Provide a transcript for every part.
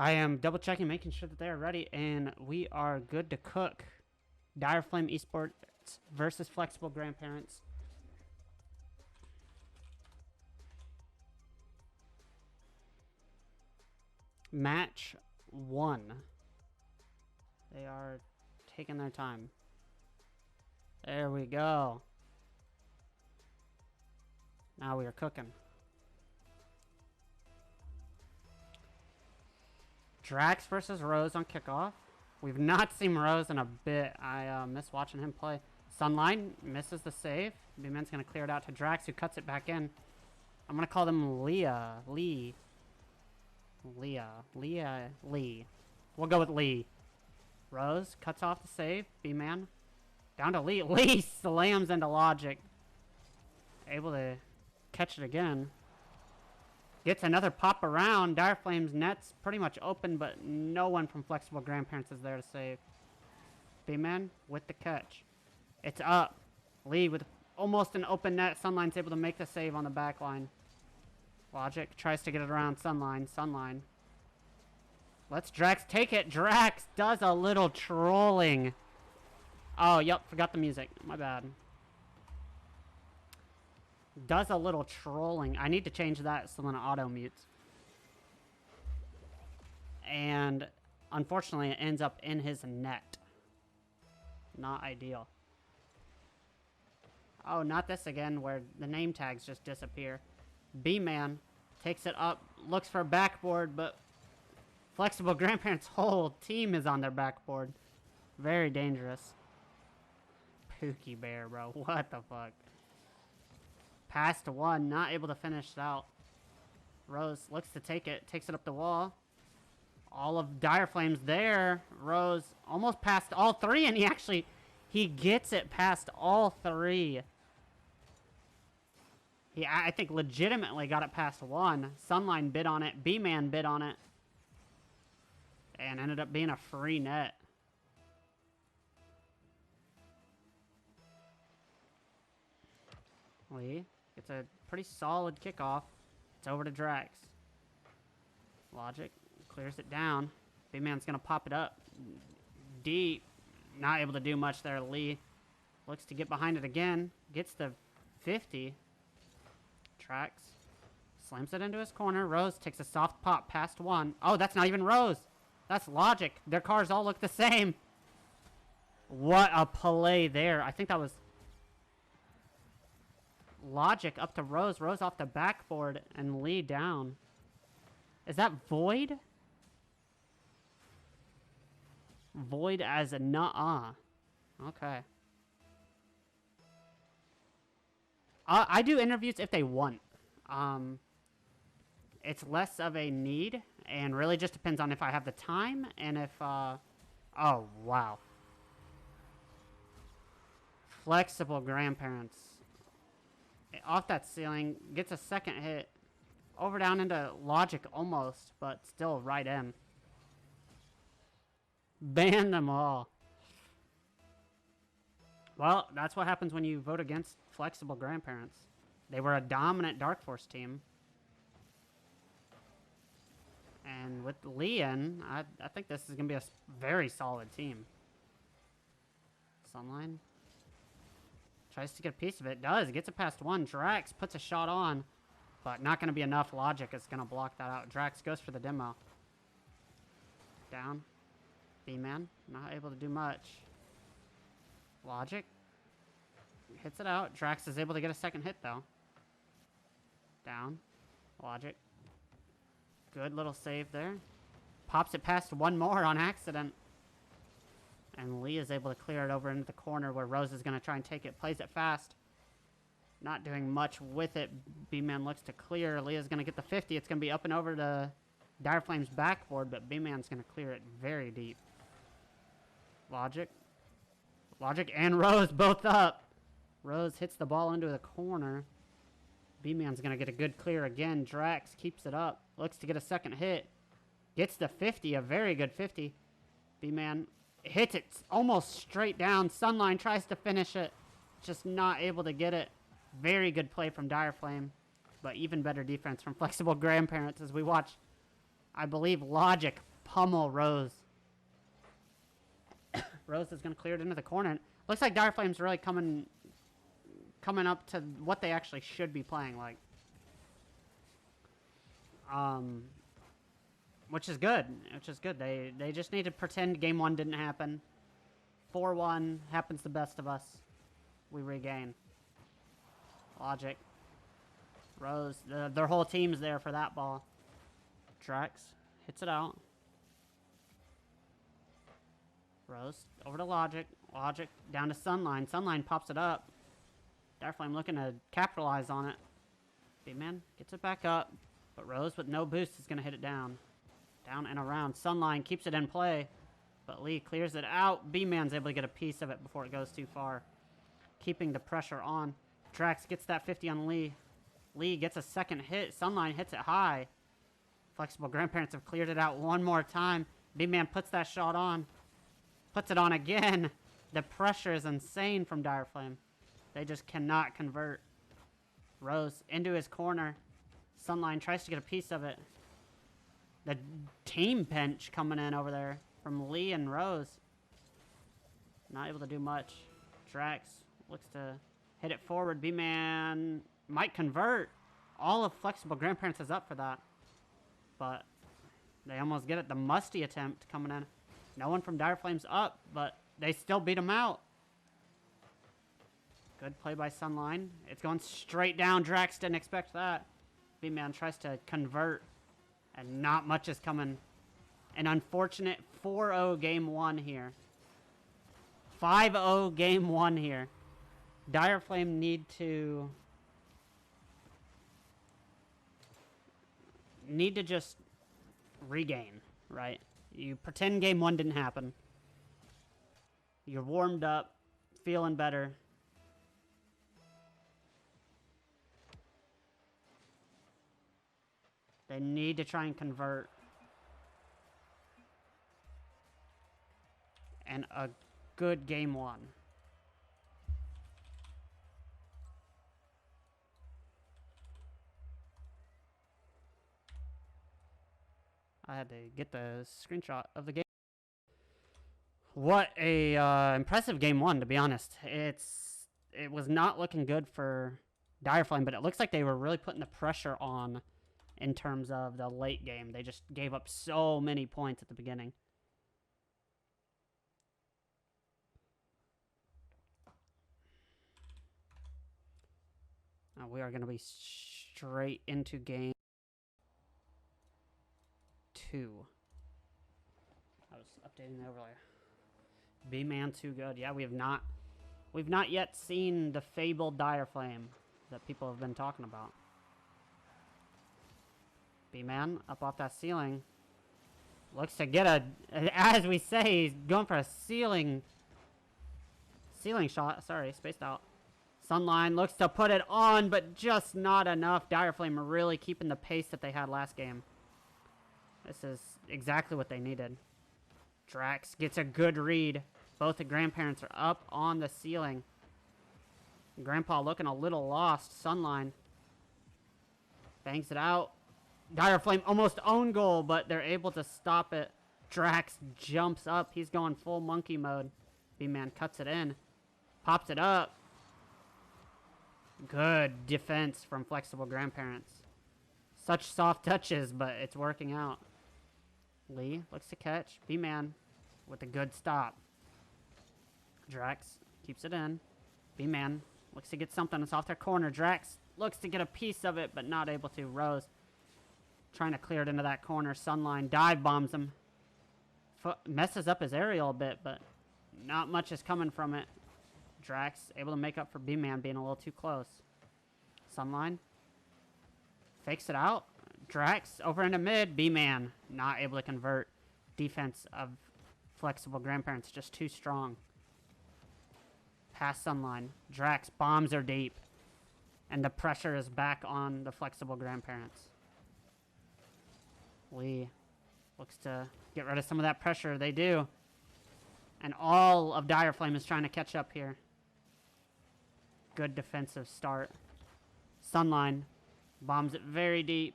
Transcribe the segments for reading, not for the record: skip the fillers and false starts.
I am double checking, making sure that they are ready, and we are good to cook. Direflame Esports versus Flexible Grandparents. Match 1. They are taking their time. There we go. Now we are cooking. Drax versus Rose on kickoff. We've not seen Rose in a bit. I miss watching him play. Sunline misses the save. B-Man's going to clear it out to Drax, who cuts it back in. I'm going to call them Lee. We'll go with Lee. Rose cuts off the save. B-Man down to Lee. Lee slams into Logic. Able to catch it again. Gets another pop around. Direflame's net's pretty much open, but no one from Flexible Grandparents is there to save. B-Man with the catch. It's up. Lee with almost an open net. Sunline's able to make the save on the back line. Logic tries to get it around Sunline. Sunline. Let's Drax take it. Drax does a little trolling. Oh, yep. Forgot the music. My bad. Does a little trolling. I need to change that so then it auto mutes. And unfortunately, it ends up in his net. Not ideal. Oh, not this again, where the name tags just disappear. B-Man takes it up, looks for a backboard, but Flexible Grandparents' whole team is on their backboard. Very dangerous. Pookie Bear, bro. What the fuck? Pass to one, not able to finish it out. Rose looks to take it, takes it up the wall. All of Direflame's there. Rose almost passed all three, and he gets it past all three. I think, legitimately got it past one. Sunline bid on it. B-Man bid on it. And ended up being a free net. Lee gets a pretty solid kickoff. It's over to Drax. Logic clears it down. B-Man's going to pop it up. Deep. Not able to do much there. Lee looks to get behind it again. Gets the 50. Drax slams it into his corner. Rose takes a soft pop past one. Oh, that's not even Rose. That's Logic. Their cars all look the same. What a play there. I think that was Logic up to Rose. Rose off the backboard and Lee down. Is that Void? Void as a nuh-uh. Okay. I do interviews if they want. It's less of a need and really just depends on if I have the time and if, oh, wow. Flexible Grandparents. Off that ceiling, gets a second hit. Over down into Logic almost, but still right in. Ban them all. Well, that's what happens when you vote against Flexible Grandparents. They were a dominant Dark Force team. And with Lee in, I think this is going to be a very solid team. Sunline. Tries to get a piece of it. Does. Gets it past one. Drax puts a shot on. But not going to be enough. Logic is going to block that out. Drax goes for the demo. Down. B-Man. Not able to do much. Logic. Hits it out. Drax is able to get a second hit, though. Down. Logic. Good little save there. Pops it past one more on accident. And Lee is able to clear it over into the corner where Rose is going to try and take it. Plays it fast. Not doing much with it. B-Man looks to clear. Lee is going to get the 50. It's going to be up and over to Direflame's backboard, but B-Man's going to clear it very deep. Logic. Logic and Rose both up. Rose hits the ball into the corner. B-Man's going to get a good clear again. Drax keeps it up. Looks to get a second hit. Gets the 50, a very good 50. B-Man hits it almost straight down. Sunline tries to finish it. Just not able to get it. Very good play from Direflame. But even better defense from Flexible Grandparents as we watch, I believe, Logic pummel Rose. Rose is going to clear it into the corner. Looks like Direflame's really coming up to what they actually should be playing like. Which is good. They just need to pretend game 1 didn't happen. 4-1 happens to the best of us. We regain. Logic. Rose. Their whole team's there for that ball. Drax hits it out. Rose over to Logic. Logic down to Sunline. Sunline pops it up. Direflame looking to capitalize on it. B-Man gets it back up. But Rose with no boost is going to hit it down. Down and around. Sunline keeps it in play. But Lee clears it out. B-Man's able to get a piece of it before it goes too far. Keeping the pressure on. Drax gets that 50 on Lee. Lee gets a second hit. Sunline hits it high. Flexible Grandparents have cleared it out one more time. B-Man puts that shot on. Puts it on again. The pressure is insane from Direflame. They just cannot convert. Rose into his corner. Sunline tries to get a piece of it. The team bench coming in over there from Lee and Rose. Not able to do much. Drax looks to hit it forward. B-Man might convert. All of Flexible Grandparents is up for that. But they almost get it. The musty attempt coming in. No one from Direflame's up, but they still beat him out. Good play by Sunline. It's going straight down. Drax didn't expect that. B-Man tries to convert, and not much is coming. An unfortunate 4-0 game 1 here. 5-0 game 1 here. Direflame need to just regain, right? You pretend game 1 didn't happen. You're warmed up, feeling better. They need to try and convert. And a good game 1. I had to get the screenshot of the game. What a impressive game 1, to be honest. It was not looking good for Direflame, but it looks like they were really putting the pressure on in terms of the late game. They just gave up so many points at the beginning. Now we are going to be straight into game 2. I was updating the overlay. B-Man too good. Yeah, we've not yet seen the fabled Direflame that people have been talking about. B-Man up off that ceiling. Looks to get as we say, he's going for a ceiling shot. Sorry, spaced out. Sunline looks to put it on, but just not enough. Direflame are really keeping the pace that they had last game. This is exactly what they needed. Drax gets a good read. Both the Grandparents are up on the ceiling. Grandpa looking a little lost. Sunline bangs it out. Direflame almost own goal, but they're able to stop it. Drax jumps up. He's going full monkey mode. B-Man cuts it in. Pops it up. Good defense from Flexible Grandparents. Such soft touches, but it's working out. Lee looks to catch. B-Man with a good stop. Drax keeps it in. B-Man looks to get something. It's off their corner. Drax looks to get a piece of it, but not able to. Rose trying to clear it into that corner. Sunline dive bombs him. Messes up his aerial a bit, but not much is coming from it. Drax able to make up for B-Man being a little too close. Sunline fakes it out. Drax over into mid. B-Man not able to convert. Defense of Flexible Grandparents just too strong. Past Sunline. Drax bombs are deep. And the pressure is back on the Flexible Grandparents. Lee looks to get rid of some of that pressure. They do. And all of Direflame is trying to catch up here. Good defensive start. Sunline bombs it very deep.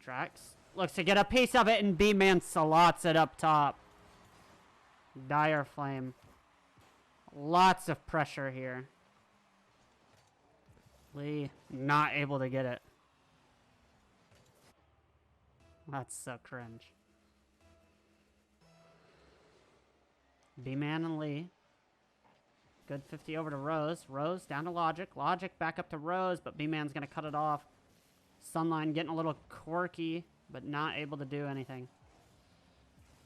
Drax looks to get a piece of it, and B-Man slots it up top. Direflame. Lots of pressure here. Lee not able to get it. That's so cringe. B-Man and Lee. Good 50 over to Rose. Rose down to Logic. Logic back up to Rose, but B-Man's going to cut it off. Sunline getting a little quirky, but not able to do anything.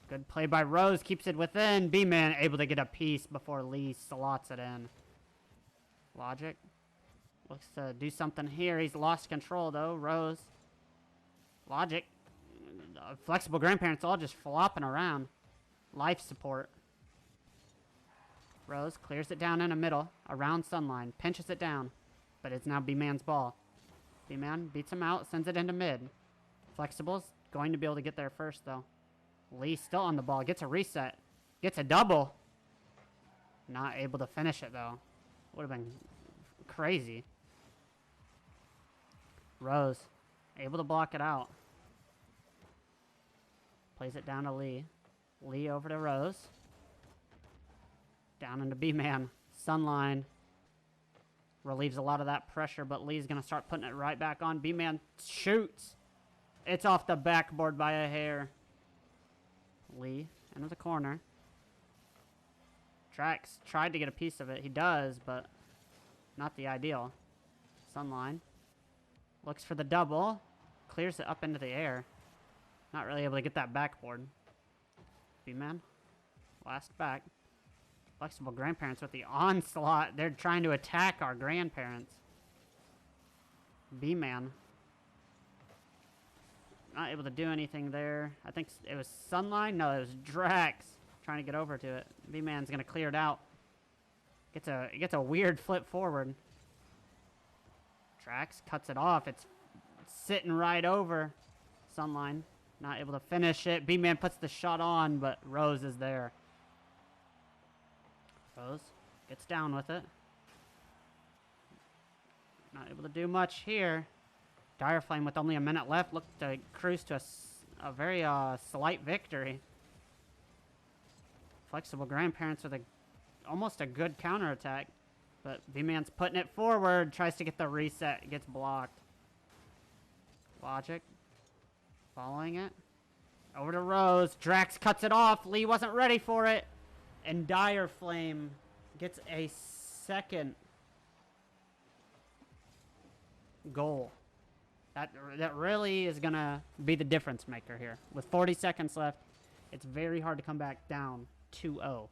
Good play by Rose. Keeps it within. B-Man able to get a piece before Lee slots it in. Logic looks to do something here. He's lost control, though. Rose. Logic. Flexible grandparents all just flopping around. Life support. Rose clears it down in the middle, around Sunline, pinches it down, but it's now B-Man's ball. B-Man beats him out, sends it into mid. Flexible's going to be able to get there first, though. Lee still on the ball, gets a reset, gets a double. Not able to finish it, though. Would have been crazy. Rose, able to block it out. Plays it down to Lee. Lee over to Rose. Down into B-Man. Sunline relieves a lot of that pressure, but Lee's going to start putting it right back on. B-Man shoots. It's off the backboard by a hair. Lee into the corner. Drax tried to get a piece of it. He does, but not the ideal. Sunline looks for the double. Clears it up into the air. Not really able to get that backboard. B-Man. Last back. Flexible grandparents with the onslaught. They're trying to attack our grandparents. B-Man. Not able to do anything there. I think it was Sunline. No, it was Drax trying to get over to it. B-Man's going to clear it out. Gets a weird flip forward. Drax cuts it off. It's sitting right over Sunline. Not able to finish it. B-Man puts the shot on, but Rose is there. Rose gets down with it. Not able to do much here. Direflame with only a minute left looked to cruise to a very slight victory. Flexible grandparents with almost a good counterattack. But B-Man's putting it forward. Tries to get the reset. Gets blocked. Logic. Following it. Over to Rose. Drax cuts it off. Lee wasn't ready for it. And Direflame gets a second goal. That really is going to be the difference maker here. With 40 seconds left, it's very hard to come back down 2-0.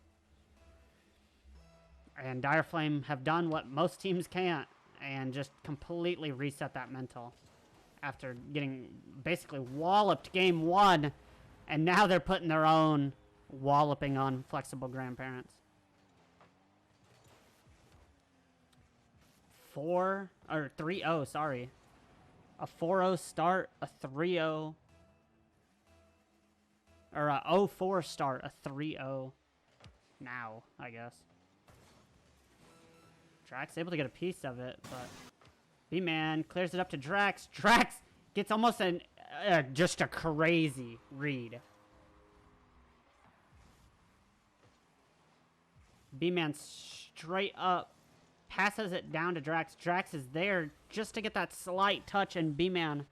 And Direflame have done what most teams can't and just completely reset that mental after getting basically walloped game one. And now they're putting their own walloping on flexible grandparents. 3-0, sorry. A 4-0 start, a 3-0, or a 0-4 start, a 3-0 now, I guess. Drax able to get a piece of it, but B-Man clears it up to Drax. Drax gets almost just a crazy read. B-Man straight up passes it down to Drax. Drax is there just to get that slight touch, and B-Man,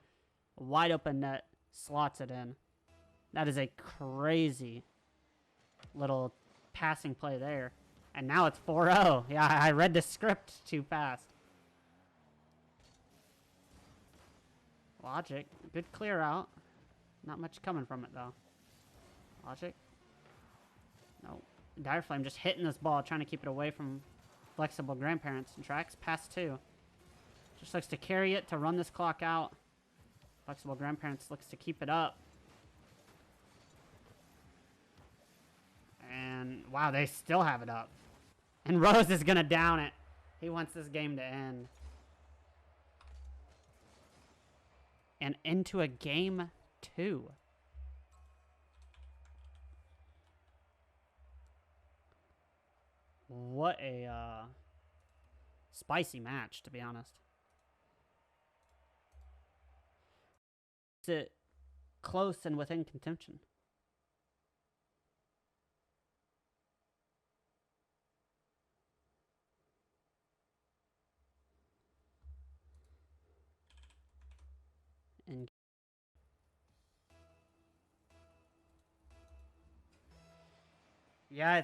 wide open net, slots it in. That is a crazy little passing play there. And now it's 4-0. Yeah, I read the script too fast. Logic, good clear out. Not much coming from it, though. Logic. No. Direflame just hitting this ball, trying to keep it away from flexible grandparents. Drax pass 2. Just looks to carry it to run this clock out. Flexible grandparents looks to keep it up. And wow, they still have it up. And Rose is going to down it. He wants this game to end. And into a game 2. What a spicy match, to be honest. close and within contention. And yeah,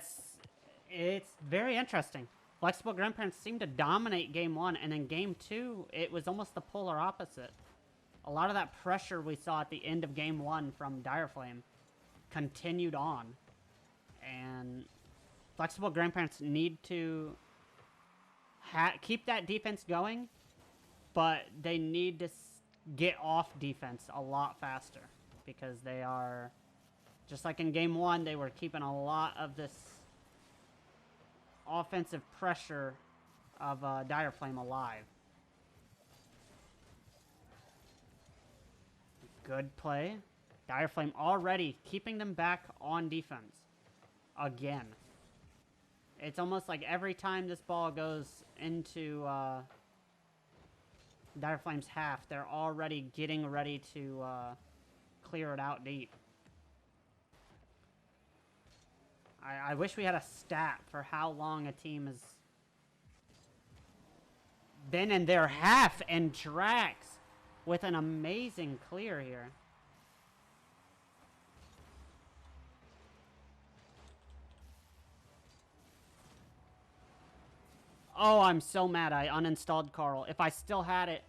it's very interesting. Flexible Grandparents seemed to dominate game 1, and then game 2, it was almost the polar opposite. A lot of that pressure we saw at the end of game 1 from Direflame continued on. And Flexible Grandparents need to keep that defense going, but they need to get off defense a lot faster, because they are, just like in game 1, they were keeping a lot of this offensive pressure of Direflame alive. Good play. Direflame already keeping them back on defense. Again. It's almost like every time this ball goes into Direflame's half, they're already getting ready to clear it out deep. I wish we had a stat for how long a team has been in their half, and Drax with an amazing clear here. Oh, I'm so mad I uninstalled Carl. If I still had it,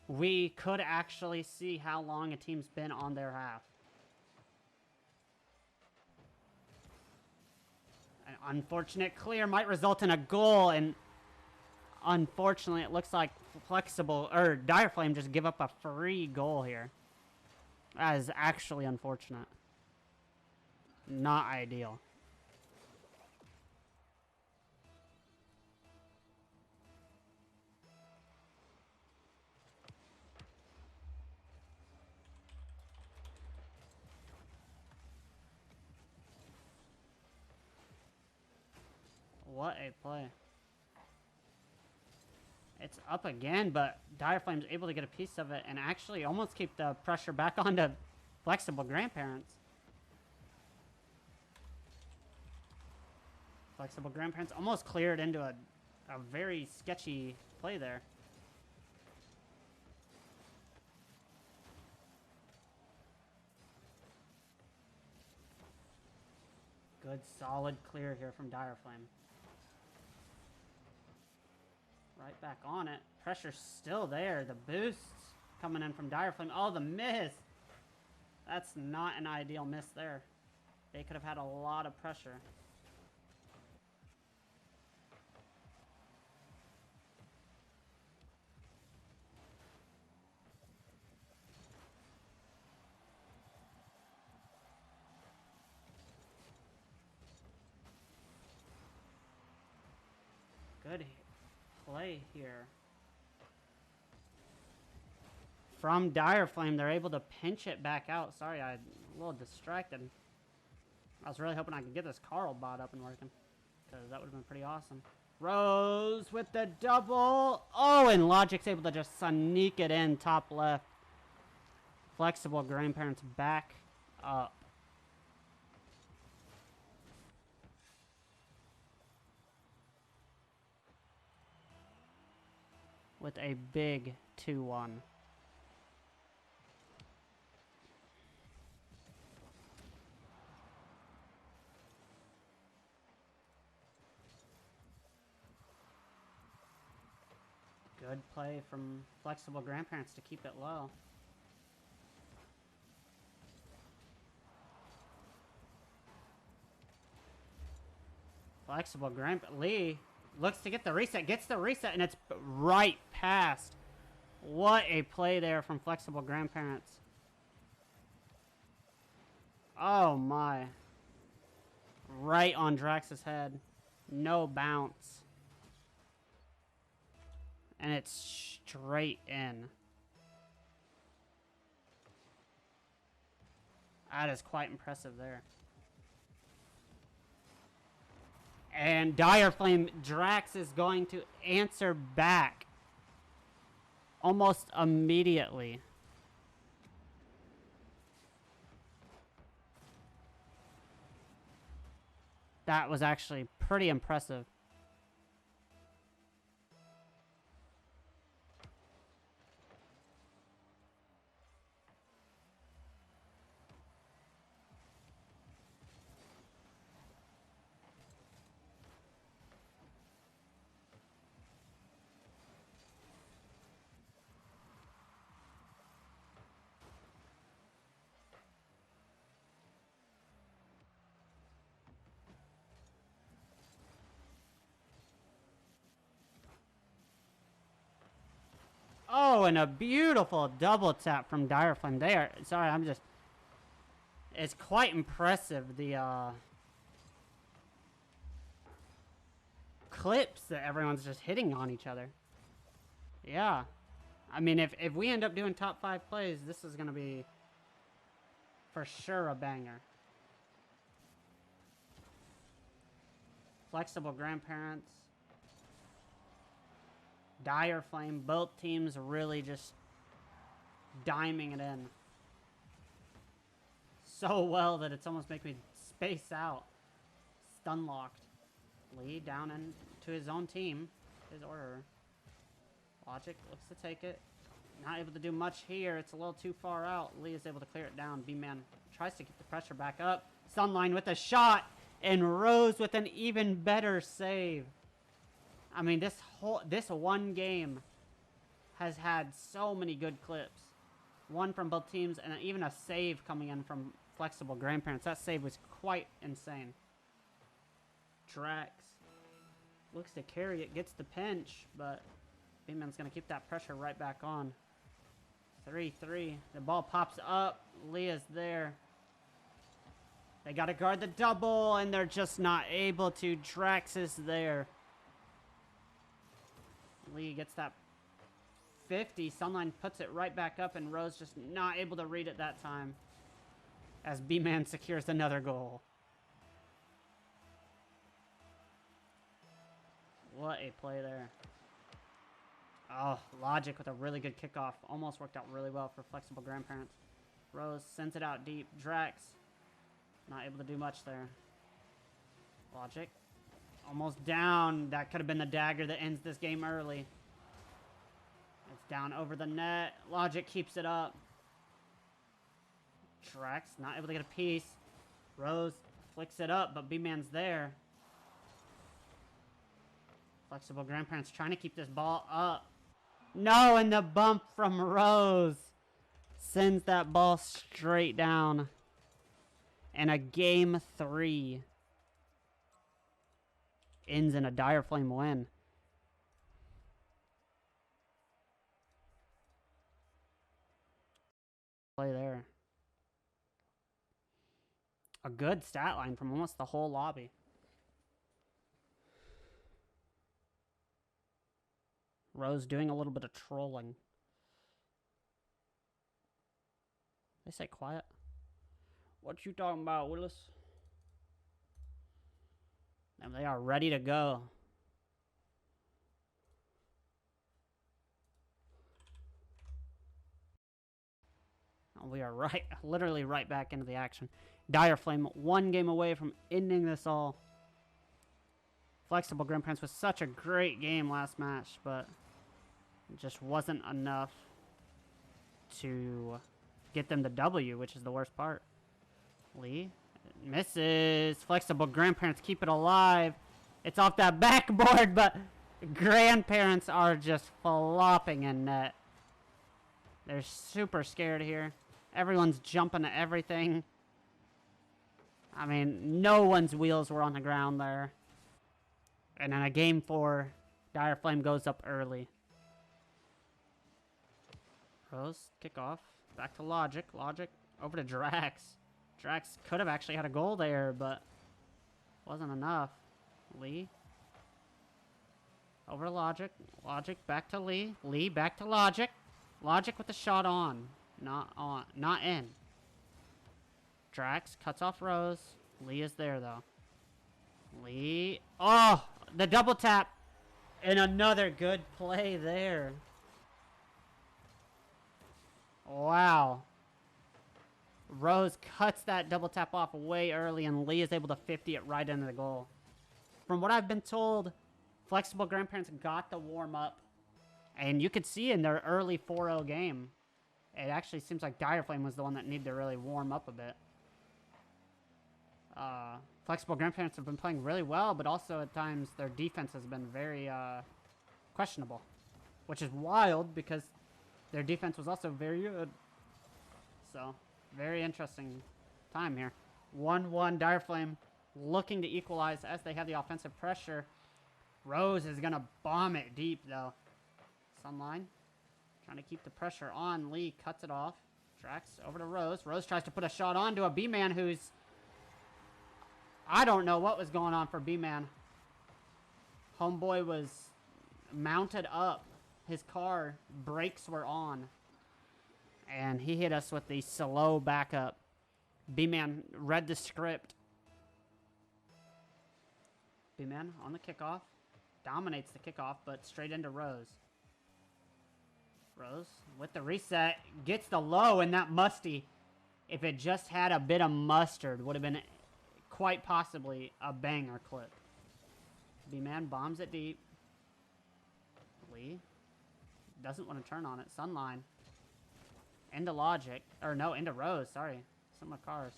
we could actually see how long a team's been on their half. An unfortunate clear might result in a goal, and unfortunately it looks like Direflame just give up a free goal here. That is actually unfortunate. Not ideal. What a play. It's up again, but Direflame's able to get a piece of it and actually almost keep the pressure back onto Flexible Grandparents. Flexible Grandparents almost cleared into a very sketchy play there. Good solid clear here from Direflame. Right back on it. Pressure's still there. The boosts coming in from Direflame. Oh, the miss. That's not an ideal miss there. They could have had a lot of pressure. Good play here. From Direflame, they're able to pinch it back out. Sorry, I'm a little distracted. I was really hoping I could get this Carl bot up and working, because that would have been pretty awesome. Rose with the double. Oh, and Logic's able to just sneak it in top left. Flexible Grandparents back up. With a big 2-1. Good play from Flexible Grandparents to keep it low. Flexible Lee looks to get the reset, gets the reset, and it's right past. What a play there from Flexible Grandparents. Oh my. Right on Drax's head. No bounce. And it's straight in. That is quite impressive there. And Direflame, Drax is going to answer back almost immediately. That was actually pretty impressive. Oh, and a beautiful double tap from Direflame. They are, sorry, I'm just, it's quite impressive, the clips that everyone's just hitting on each other. Yeah. I mean, if we end up doing top 5 plays, this is going to be for sure a banger. Flexible Grandparents. Direflame, both teams really just diming it in so well that it's almost making me space out. Stun locked. Lee down into his own team. His order. Logic looks to take it. Not able to do much here. It's a little too far out. Lee is able to clear it down. B-Man tries to keep the pressure back up. Sunline with a shot. And Rose with an even better save. I mean, this one game has had so many good clips. One from both teams, and even a save coming in from Flexible Grandparents. That save was quite insane. Drax looks to carry it, gets the pinch, but B-Man's going to keep that pressure right back on. 3-3. The ball pops up. Leah's there. They got to guard the double, and they're just not able to. Drax is there. Lee gets that 50. Sunline puts it right back up, and Rose just not able to read it that time. As B-Man secures another goal. What a play there. Oh, Logic with a really good kickoff. Almost worked out really well for Flexible Grandparents. Rose sends it out deep. Drax not able to do much there. Logic almost down. That could have been the dagger that ends this game early. It's down over the net. Logic keeps it up. Drax not able to get a piece. Rose flicks it up, but B-Man's there. Flexible Grandparents trying to keep this ball up. No, and the bump from Rose sends that ball straight down. And a game 3 ends in a Direflame win. Play there. A good stat line from almost the whole lobby. Rose doing a little bit of trolling. They say quiet. What you talking about, Willis? And they are ready to go. We are literally right back into the action. Direflame, one game away from ending this all. Flexible Grandparents was such a great game last match, but it just wasn't enough to get them the W, which is the worst part. Lee misses. Flexible Grandparents keep it alive. It's off that backboard, but Grandparents are just flopping in net. They're super scared here. Everyone's jumping at everything. I mean, no one's wheels were on the ground there. And in a game 4, Direflame goes up early. Rose, kick off. Back to Logic. Logic over to Drax. Drax could have actually had a goal there, but wasn't enough. Lee. Over to Logic. Logic back to Lee. Lee back to Logic. Logic with the shot on. Not on. Not in. Drax cuts off Rose. Lee is there, though. Lee. Oh! The double tap. And another good play there. Wow. Rose cuts that double tap off way early, and Lee is able to 50 it right into the goal. From what I've been told, Flexible Grandparents got the warm-up, and you could see in their early 4-0 game, it actually seems like Direflame was the one that needed to really warm up a bit. Flexible Grandparents have been playing really well, but also at times their defense has been very questionable, which is wild because their defense was also very good. So, very interesting time here. 1-1 Direflame looking to equalize as they have the offensive pressure. Rose is going to bomb it deep, though. Sunline trying to keep the pressure on. Lee cuts it off. Drax over to Rose. Rose tries to put a shot onto a B-Man who's... I don't know what was going on for B-Man. Homeboy was mounted up. His car brakes were on. And he hit us with the slow backup. B-Man read the script. B-Man on the kickoff. Dominates the kickoff, but straight into Rose. Rose with the reset. Gets the low, and that musty, if it just had a bit of mustard, would have been quite possibly a banger clip. B-Man bombs it deep. Lee doesn't want to turn on it. Sunline. Into Logic. Or no, into Rose. Sorry. Some of my cars.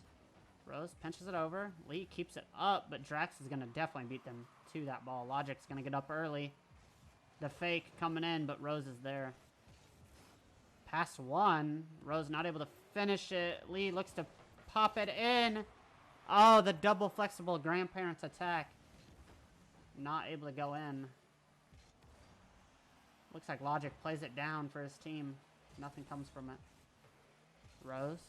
Rose pinches it over. Lee keeps it up, but Drax is going to definitely beat them to that ball. Logic's going to get up early. The fake coming in, but Rose is there. Pass one. Rose not able to finish it. Lee looks to pop it in. Oh, the double Flexible Grandparents attack. Not able to go in. Looks like Logic plays it down for his team. Nothing comes from it. Rose.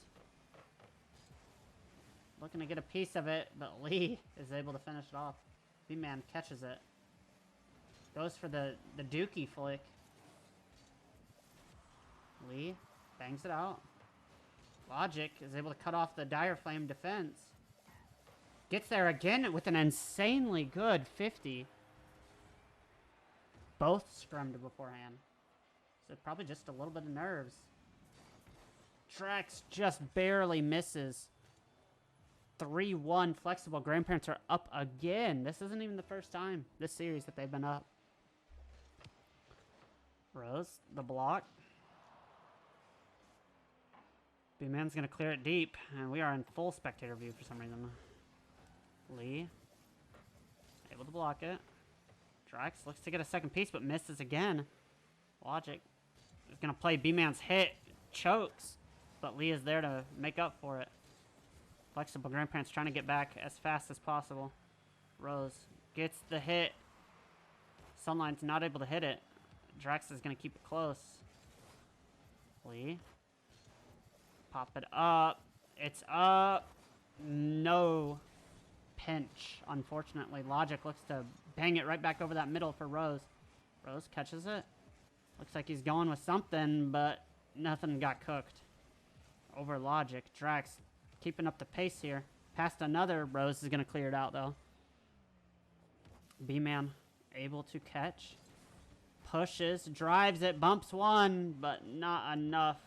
Looking to get a piece of it, but Lee is able to finish it off. B-Man catches it. Goes for the dookie flick. Lee bangs it out. Logic is able to cut off the Direflame defense. Gets there again with an insanely good 50. Both scrummed beforehand. So probably just a little bit of nerves. Drax just barely misses. 3-1. Flexible Grandparents are up again. This isn't even the first time this series that they've been up. Rose, the block. B-Man's going to clear it deep, and we are in full spectator view for some reason. Lee, able to block it. Drax looks to get a second piece, but misses again. Logic is going to play B-Man's hit. Chokes, but Lee is there to make up for it. Flexible Grandparents trying to get back as fast as possible. Rose gets the hit. Sunline's not able to hit it. Drax is going to keep it close. Lee. Pop it up. It's up. No pinch, unfortunately. Logic looks to bang it right back over that middle for Rose. Rose catches it. Looks like he's going with something, but nothing got cooked. Over Logic. Drax keeping up the pace here. Past another. Rose is going to clear it out, though. B-Man able to catch. Pushes. Drives it. Bumps one, but not enough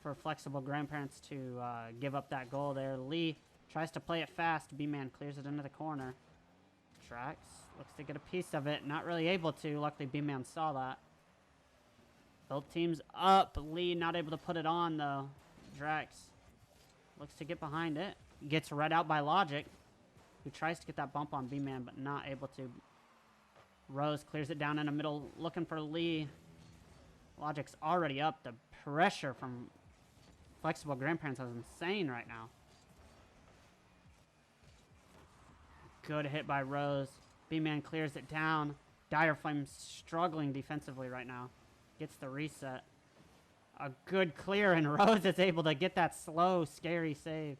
for Flexible Grandparents to give up that goal there. Lee tries to play it fast. B-Man clears it into the corner. Drax looks to get a piece of it. Not really able to. Luckily, B-Man saw that. Both teams up. Lee not able to put it on, though. Drax looks to get behind it. Gets read out by Logic, who tries to get that bump on B-Man, but not able to. Rose clears it down in the middle, looking for Lee. Logic's already up. The pressure from Flexible Grandparents is insane right now. Good hit by Rose. B-Man clears it down. Direflame's struggling defensively right now. Gets the reset. A good clear, and Rose is able to get that slow, scary save.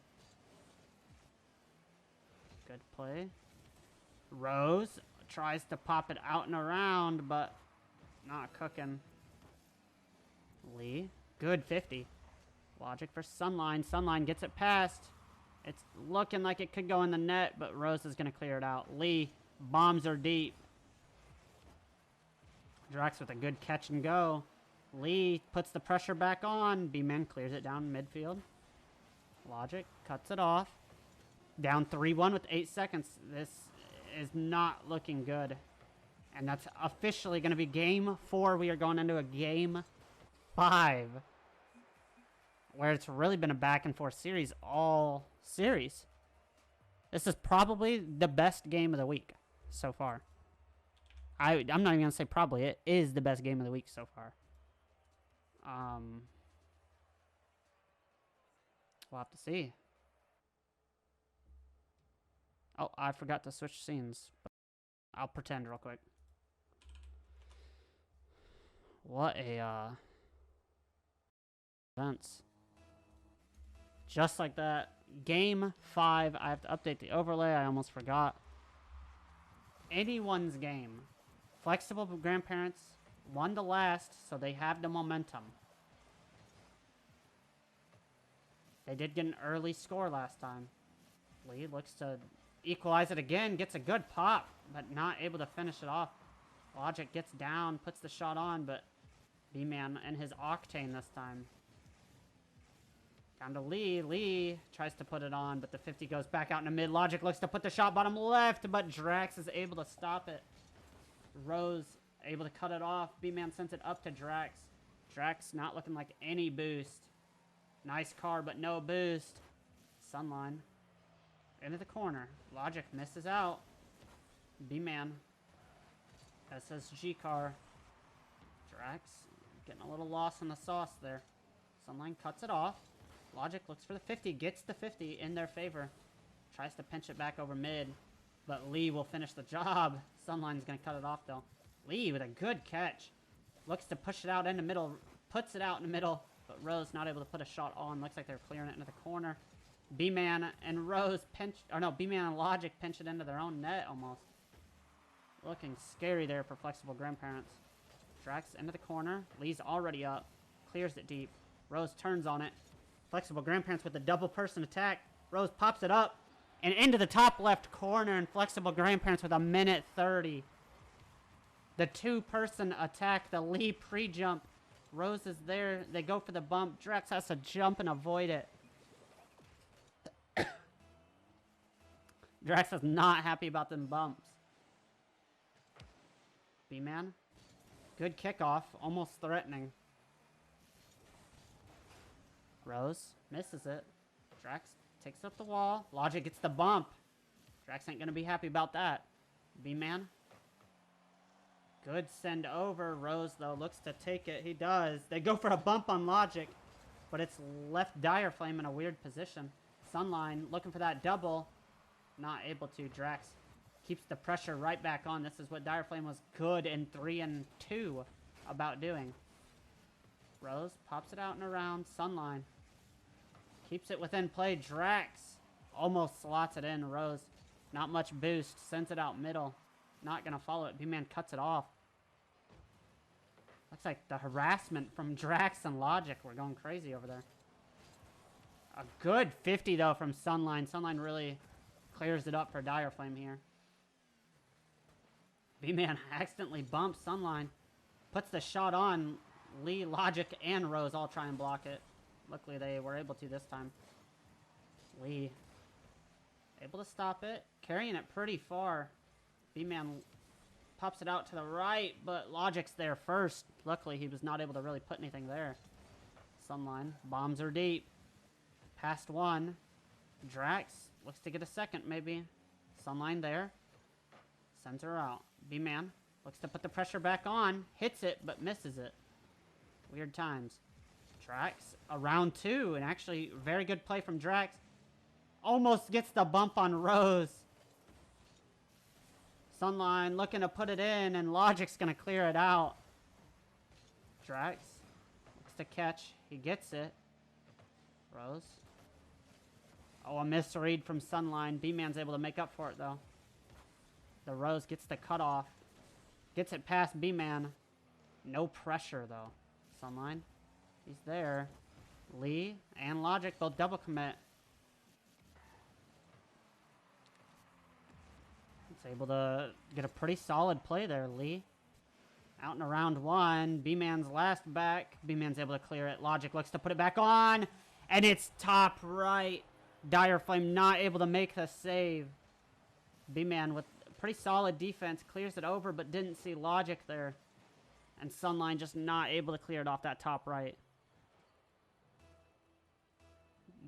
Good play. Rose tries to pop it out and around, but not cooking. Lee, good 50. Logic for Sunline. Sunline gets it past. It's looking like it could go in the net, but Rose is going to clear it out. Lee bombs her deep. Drax with a good catch and go. Lee puts the pressure back on. B-Man clears it down midfield. Logic cuts it off. Down 3-1 with 8 seconds. This is not looking good. And that's officially going to be game 4. We are going into a game 5. Where it's really been a back and forth series all series. This is probably the best game of the week so far. I'm not even going to say probably. It is the best game of the week so far. We'll have to see. Oh, I forgot to switch scenes. But I'll pretend real quick. What a, events. Just like that. Game 5. I have to update the overlay. I almost forgot. Anyone's game. Flexible grandparents won the last, so they have the momentum. They did get an early score last time. Lee looks to equalize it again. Gets a good pop, but not able to finish it off. Logic gets down, puts the shot on, but B-Man and his octane this time. Down to Lee. Lee tries to put it on, but the 50 goes back out into mid. Logic looks to put the shot bottom left, but Drax is able to stop it. Rose able to cut it off. B-Man sends it up to Drax. Drax not looking like any boost. Nice car, but no boost. Sunline. Into the corner. Logic misses out. B-Man. SSG car. Drax getting a little lost in the sauce there. Sunline cuts it off. Logic looks for the 50. Gets the 50 in their favor. Tries to pinch it back over mid. But Lee will finish the job. Sunline's going to cut it off, though. Lee with a good catch. Looks to push it out in the middle. Puts it out in the middle. But Rose not able to put a shot on. Looks like they're clearing it into the corner. B-Man and Rose pinch... Or no, B-Man and Logic pinch it into their own net almost. Looking scary there for flexible grandparents. Drax into the corner. Lee's already up. Clears it deep. Rose turns on it. Flexible grandparents with the double person attack. Rose pops it up. And into the top left corner. And flexible grandparents with a minute 30. The two-person attack. The Lee pre-jump. Rose is there. They go for the bump. Drax has to jump and avoid it. Drax is not happy about them bumps. B-Man. Good kickoff. Almost threatening. Rose misses it. Drax takes up the wall. Logic gets the bump. Drax ain't going to be happy about that. B-Man. Good send over. Rose, though, looks to take it. He does. They go for a bump on Logic, but it's left Direflame in a weird position. Sunline looking for that double. Not able to. Drax keeps the pressure right back on. This is what Direflame was good in 3 and 2 about doing. Rose pops it out and around. Sunline keeps it within play. Drax almost slots it in. Rose, not much boost. Sends it out middle. Not going to follow it. B-Man cuts it off. Looks like the harassment from Drax and Logic. We're going crazy over there. A good 50, though, from Sunline. Sunline really clears it up for Direflame here. B-Man accidentally bumps Sunline. Puts the shot on. Lee, Logic, and Rose all try and block it. Luckily, they were able to this time. Lee able to stop it. Carrying it pretty far. B-Man pops it out to the right, but Logic's there first. Luckily, he was not able to really put anything there. Sunline. Bombs are deep. Past one. Drax looks to get a second, maybe. Sunline there. Sends her out. B-Man looks to put the pressure back on. Hits it, but misses it. Weird times. Drax around 2, and actually very good play from Drax. Almost gets the bump on Rose. Sunline looking to put it in, and Logic's going to clear it out. Drax looks to catch. He gets it. Rose. Oh, a misread from Sunline. B-Man's able to make up for it, though. The Rose gets the cutoff. Gets it past B-Man. No pressure, though. Sunline. He's there. Lee and Logic both double commit. It's able to get a pretty solid play there, Lee. Out and around 1. B-Man's last back. B-Man's able to clear it. Logic looks to put it back on. And it's top right. Direflame not able to make the save. B-Man with pretty solid defense clears it over, but didn't see logic there. And Sunline just not able to clear it off that top right.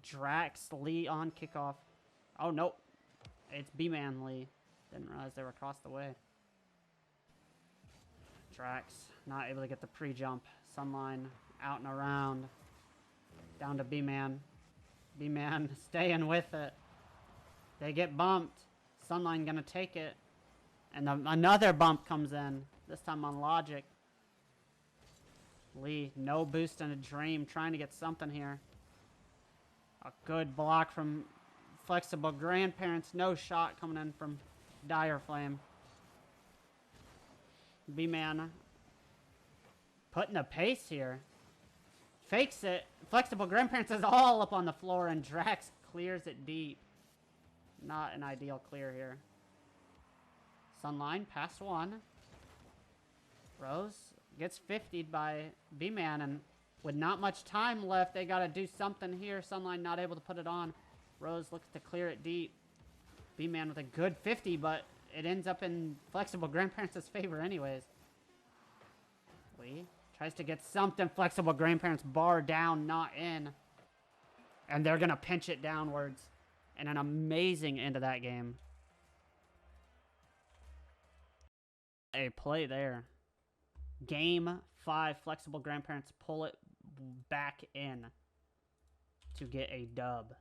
Drax Lee on kickoff. Oh, nope. It's B-Man Lee. Didn't realize they were across the way. Drax not able to get the pre-jump. Sunline out and around. Down to B-Man. B-Man staying with it. They get bumped. Sunline gonna take it. And another bump comes in. This time on logic. Lee, no boost and a dream. Trying to get something here. A good block from Flexible Grandparents. No shot coming in from Direflame. B-Man putting a pace here. Fakes it. Flexible Grandparents is all up on the floor, and Drax clears it deep. Not an ideal clear here. Sunline past one. Rose gets 50'd by B-Man, and with not much time left, they got to do something here. Sunline not able to put it on. Rose looks to clear it deep. B-Man with a good 50, but it ends up in Flexible Grandparents' favor anyways. Lee tries to get something. Flexible Grandparents bar down, not in. And they're going to pinch it downwards. And an amazing end of that game. A play there. Game 5. Flexible Grandparents pull it back in to get a dub.